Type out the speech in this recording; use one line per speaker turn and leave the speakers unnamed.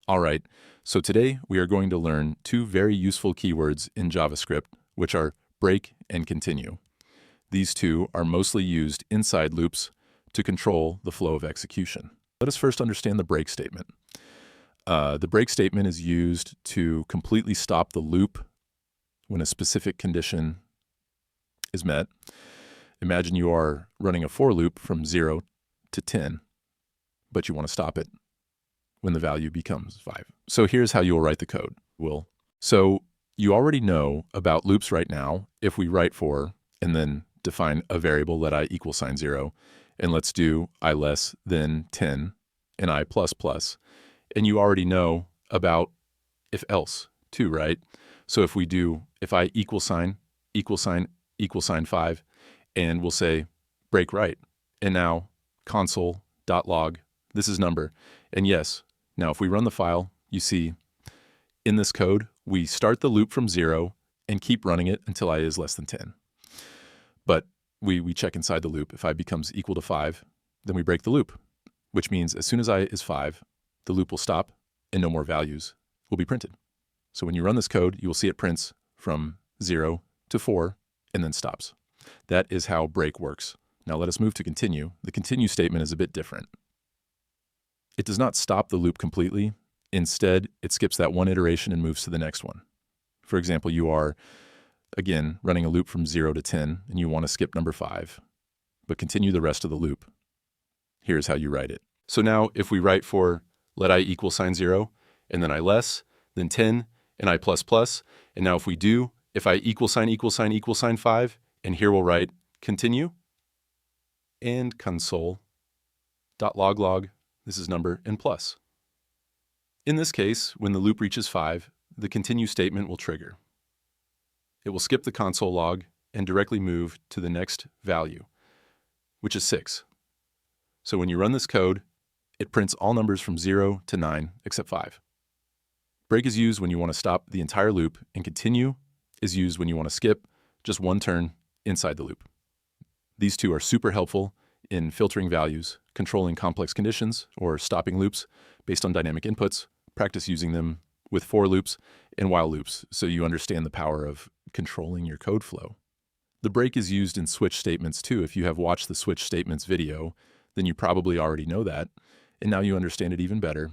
All right, so today we are going to learn two very useful keywords in JavaScript, which are break and continue. These two are mostly used inside loops to control the flow of execution. Let us first understand the break statement. The break statement is used to completely stop the loop when a specific condition is met. Imagine you are running a for loop from 0 to 10, but you want to stop it when the value becomes 5. So here's how you'll write the code. So you already know about loops right now. If we write for and then define a variable, let I equal sign 0, and let's do I less than 10 and I plus plus. And you already know about if else too, right? So if we do if I equal sign 5, and we'll say break right. And now console.log, this is number. And yes, now if we run the file, you see in this code, we start the loop from 0 and keep running it until I is less than 10. But we check inside the loop. If I becomes equal to 5, then we break the loop, which means as soon as I is 5, the loop will stop and no more values will be printed. So when you run this code, you will see it prints from 0 to 4 and then stops. That is how break works. Now let us move to continue. The continue statement is a bit different. It does not stop the loop completely. Instead, it skips that one iteration and moves to the next one. For example, you are, again, running a loop from 0 to 10, and you want to skip number 5, but continue the rest of the loop. Here's how you write it. So now if we write for let I equal sign 0, and then I less, then 10, and I plus plus, and now if we do, if I equal sign 5, and here we'll write continue, and console.log, this is number, and plus. In this case, when the loop reaches 5, the continue statement will trigger. It will skip the console log and directly move to the next value, which is 6. So when you run this code, it prints all numbers from 0 to 9 except 5. Break is used when you want to stop the entire loop, and continue is used when you want to skip just one turn inside the loop. These two are super helpful in filtering values, controlling complex conditions, or stopping loops based on dynamic inputs. Practice using them with for loops and while loops so you understand the power of controlling your code flow. The break is used in switch statements too. If you have watched the switch statements video, then you probably already know that, and now you understand it even better.